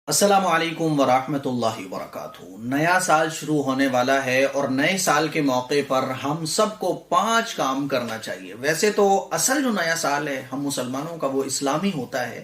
السلام علیکم ورحمۃ اللہ وبرکاتہ۔ نیا سال شروع ہونے والا ہے اور نئے سال کے موقع پر ہم سب کو 5 کام کرنا چاہیے۔ ویسے تو اصل جو نیا سال ہے ہم مسلمانوں کا وہ اسلامی ہوتا ہے،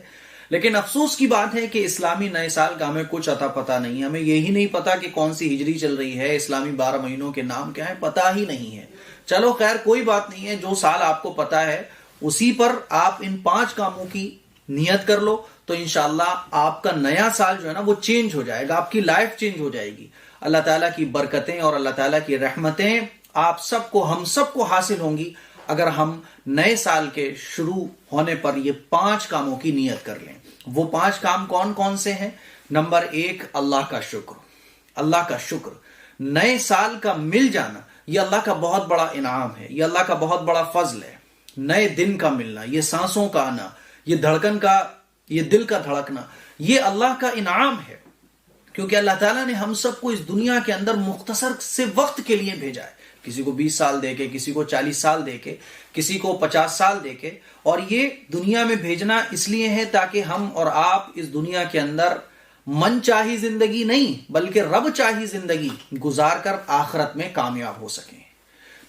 لیکن افسوس کی بات ہے کہ اسلامی نئے سال کا ہمیں کچھ عطا پتہ نہیں ہے۔ ہمیں یہی نہیں پتا کہ کون سی ہجری چل رہی ہے، اسلامی 12 مہینوں کے نام کیا ہیں، پتہ ہی نہیں ہے۔ چلو خیر، کوئی بات نہیں ہے، جو سال آپ کو پتا ہے اسی پر آپ ان 5 کاموں کی نیت کر لو تو انشاءاللہ آپ کا نیا سال جو ہے نا وہ چینج ہو جائے گا، آپ کی لائف چینج ہو جائے گی۔ اللہ تعالیٰ کی برکتیں اور اللہ تعالیٰ کی رحمتیں آپ سب کو، ہم سب کو حاصل ہوں گی اگر ہم نئے سال کے شروع ہونے پر یہ 5 کاموں کی نیت کر لیں۔ وہ 5 کام کون کون سے ہیں؟ نمبر 1، اللہ کا شکر۔ اللہ کا شکر، نئے سال کا مل جانا یہ اللہ کا بہت بڑا انعام ہے، یہ اللہ کا بہت بڑا فضل ہے۔ نئے دن کا ملنا، یہ سانسوں کا آنا، یہ دھڑکن کا، یہ دل کا دھڑکنا، یہ اللہ کا انعام ہے، کیونکہ اللہ تعالیٰ نے ہم سب کو اس دنیا کے اندر مختصر سے وقت کے لیے بھیجا ہے۔ کسی کو 20 سال دے کے، کسی کو 40 سال دے کے، کسی کو 50 سال دے کے، اور یہ دنیا میں بھیجنا اس لیے ہے تاکہ ہم اور آپ اس دنیا کے اندر من چاہی زندگی نہیں بلکہ رب چاہی زندگی گزار کر آخرت میں کامیاب ہو سکیں۔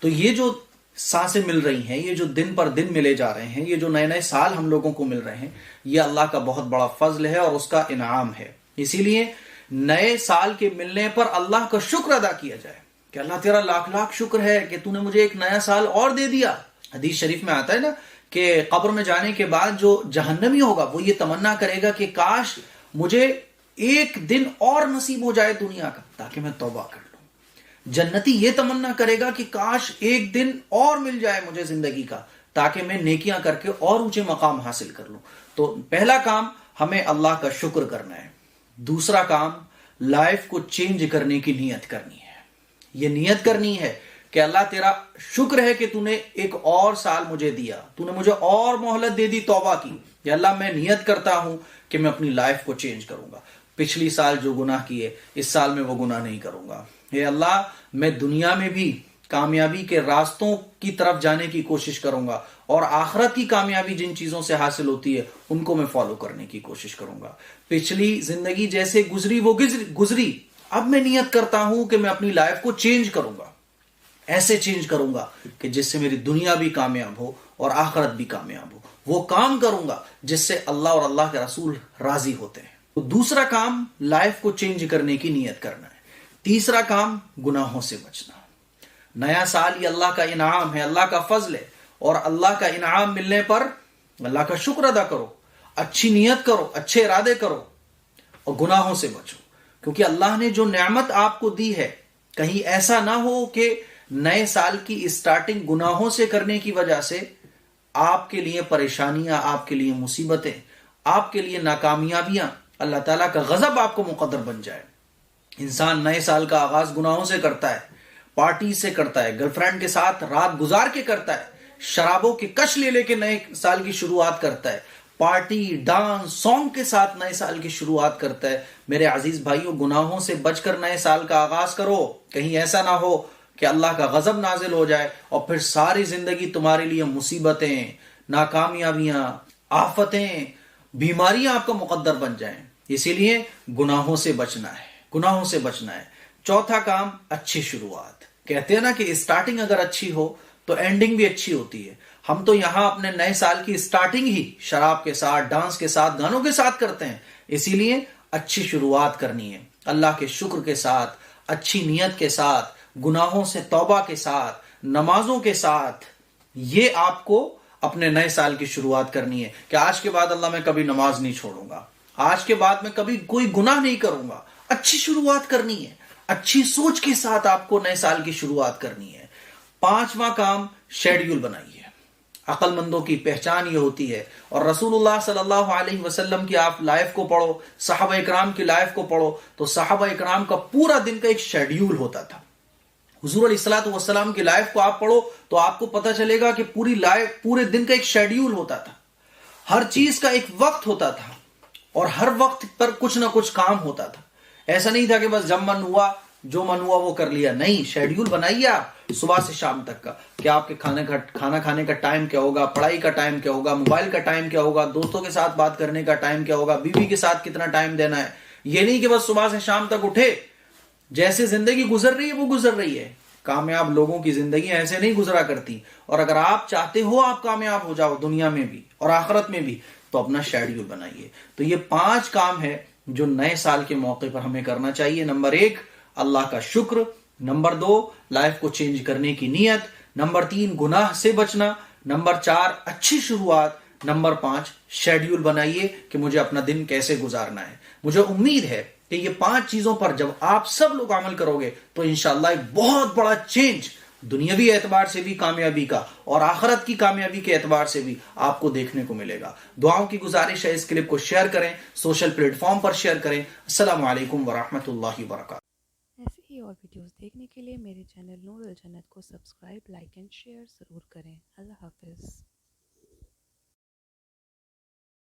تو یہ جو سانسیں مل رہی ہیں، یہ جو دن پر دن ملے جا رہے ہیں، یہ جو نئے نئے سال ہم لوگوں کو مل رہے ہیں، یہ اللہ کا بہت بڑا فضل ہے اور اس کا انعام ہے۔ اسی لیے نئے سال کے ملنے پر اللہ کا شکر ادا کیا جائے کہ اللہ تیرا لاکھ لاکھ شکر ہے کہ تو نے مجھے ایک نیا سال اور دے دیا۔ حدیث شریف میں آتا ہے نا کہ قبر میں جانے کے بعد جو جہنمی ہوگا وہ یہ تمنا کرے گا کہ کاش مجھے ایک دن اور نصیب ہو جائے دنیا کا تاکہ میں توبہ کر لوں۔ جنتی یہ تمنا کرے گا کہ کاش ایک دن اور مل جائے مجھے زندگی کا تاکہ میں نیکیاں کر کے اور اونچے مقام حاصل کر لوں۔ تو پہلا کام ہمیں اللہ کا شکر کرنا ہے۔ دوسرا کام لائف کو چینج کرنے کی نیت کرنی ہے۔ یہ نیت کرنی ہے کہ اللہ تیرا شکر ہے کہ تو نے ایک اور سال مجھے دیا، تو نے مجھے اور مہلت دے دی توبہ کی۔ یا اللہ میں نیت کرتا ہوں کہ میں اپنی لائف کو چینج کروں گا، پچھلی سال جو گناہ کیے اس سال میں وہ گناہ نہیں کروں گا۔ اے اللہ، میں دنیا میں بھی کامیابی کے راستوں کی طرف جانے کی کوشش کروں گا اور آخرت کی کامیابی جن چیزوں سے حاصل ہوتی ہے ان کو میں فالو کرنے کی کوشش کروں گا۔ پچھلی زندگی جیسے گزری وہ گزری، اب میں نیت کرتا ہوں کہ میں اپنی لائف کو چینج کروں گا، ایسے چینج کروں گا کہ جس سے میری دنیا بھی کامیاب ہو اور آخرت بھی کامیاب ہو۔ وہ کام کروں گا جس سے اللہ اور اللہ کے رسول راضی ہوتے ہیں۔ تو دوسرا کام لائف کو چینج کرنے کی نیت کرنا ہے۔ تیسرا کام گناہوں سے بچنا۔ نیا سال یہ اللہ کا انعام ہے، اللہ کا فضل ہے، اور اللہ کا انعام ملنے پر اللہ کا شکر ادا کرو، اچھی نیت کرو، اچھے ارادے کرو اور گناہوں سے بچو، کیونکہ اللہ نے جو نعمت آپ کو دی ہے کہیں ایسا نہ ہو کہ نئے سال کی اسٹارٹنگ گناہوں سے کرنے کی وجہ سے آپ کے لیے پریشانیاں، آپ کے لیے مصیبتیں، آپ کے لیے ناکامیابیاں، اللہ تعالیٰ کا غضب آپ کو مقدر بن جائے۔ انسان نئے سال کا آغاز گناہوں سے کرتا ہے، پارٹی سے کرتا ہے، گرل فرینڈ کے ساتھ رات گزار کے کرتا ہے، شرابوں کے کش لے لے کے نئے سال کی شروعات کرتا ہے، پارٹی، ڈانس، سانگ کے ساتھ نئے سال کی شروعات کرتا ہے۔ میرے عزیز بھائیوں، گناہوں سے بچ کر نئے سال کا آغاز کرو، کہیں ایسا نہ ہو کہ اللہ کا غضب نازل ہو جائے اور پھر ساری زندگی تمہارے لیے مصیبتیں، ناکامیابیاں، آفتیں، بیماریاں آپ کا مقدر بن جائیں۔ اسی لیے گناہوں سے بچنا ہے، گناہوں سے بچنا ہے۔ چوتھا کام اچھی شروعات۔ کہتے ہیں نا کہ اسٹارٹنگ اگر اچھی ہو تو اینڈنگ بھی اچھی ہوتی ہے۔ ہم تو یہاں اپنے نئے سال کی اسٹارٹنگ ہی شراب کے ساتھ، ڈانس کے ساتھ، گانوں کے ساتھ کرتے ہیں۔ اسی لیے اچھی شروعات کرنی ہے، اللہ کے شکر کے ساتھ، اچھی نیت کے ساتھ، گناہوں سے توبہ کے ساتھ، نمازوں کے ساتھ۔ یہ آپ کو اپنے نئے سال کی شروعات کرنی ہے کہ آج کے بعد اللہ میں کبھی نماز نہیں چھوڑوں گا، آج کے بعد میں کبھی کوئی گناہ نہیں کروں گا۔ اچھی شروعات کرنی ہے، اچھی سوچ کے ساتھ آپ کو نئے سال کی شروعات کرنی ہے۔ پانچواں کام شیڈیول بنائیے۔ عقل مندوں کی پہچان یہ ہوتی ہے، اور رسول اللہ صلی اللہ علیہ وسلم کی آپ لائف کو پڑھو، صحابہ اکرام کی لائف کو پڑھو تو صحابہ اکرام کا پورا دن کا ایک شیڈیول ہوتا تھا۔ حضور علیہ الصلوۃ والسلام کی لائف کو آپ پڑھو تو آپ کو پتہ چلے گا کہ پوری لائف، پورے دن کا ایک شیڈیول ہوتا تھا، ہر چیز کا ایک وقت ہوتا تھا اور ہر وقت پر کچھ نہ کچھ کام ہوتا تھا۔ ایسا نہیں تھا کہ بس جب من ہوا جو من ہوا وہ کر لیا، نہیں، شیڈیول بنائیے آپ صبح سے شام تک کا کہ آپ کے کھانا کھانے کا ٹائم کیا ہوگا، پڑھائی کا ٹائم کیا ہوگا، موبائل کا ٹائم کیا ہوگا، دوستوں کے ساتھ بات کرنے کا ٹائم کیا ہوگا، بیوی کے ساتھ کتنا ٹائم دینا ہے، یہ نہیں کہ بس صبح سے شام تک اٹھے، جیسے زندگی گزر رہی ہے وہ گزر رہی ہے. کامیاب لوگوں کی زندگی ایسے نہیں گزرا کرتی. اور اگر آپ چاہتے ہو آپ کامیاب ہو جاؤ دنیا میں بھی اور آخرت میں بھی، تو اپنا شیڈیول بنائیے. تو یہ 5 کام ہے جو نئے سال کے موقع پر ہمیں کرنا چاہیے. نمبر 1 اللہ کا شکر، نمبر 2 لائف کو چینج کرنے کی نیت، نمبر 3 گناہ سے بچنا، نمبر 4 اچھی شروعات، نمبر 5 شیڈیول بنائیے کہ مجھے اپنا دن کیسے گزارنا ہے. مجھے امید ہے کہ یہ 5 چیزوں پر جب آپ سب لوگ عمل کرو گے تو انشاءاللہ ایک بہت بڑا چینج دنیاوی اعتبار سے بھی کامیابی کا اور آخرت کی کامیابی کے اعتبار سے بھی آپ کو دیکھنے کو ملے گا. دعاؤں کی گزارش ہے اس کلپ کو شیئر کریں، سوشل پلیٹ فارم پر شیئر کریں. السلام علیکم ورحمۃ اللہ وبرکاتہ. ایسے ہی اور ویڈیوز دیکھنے کے لیے میرے چینل نور الجنت کو سبسکرائب، لائک اینڈ شیئر ضرور کریں. اللہ حافظ.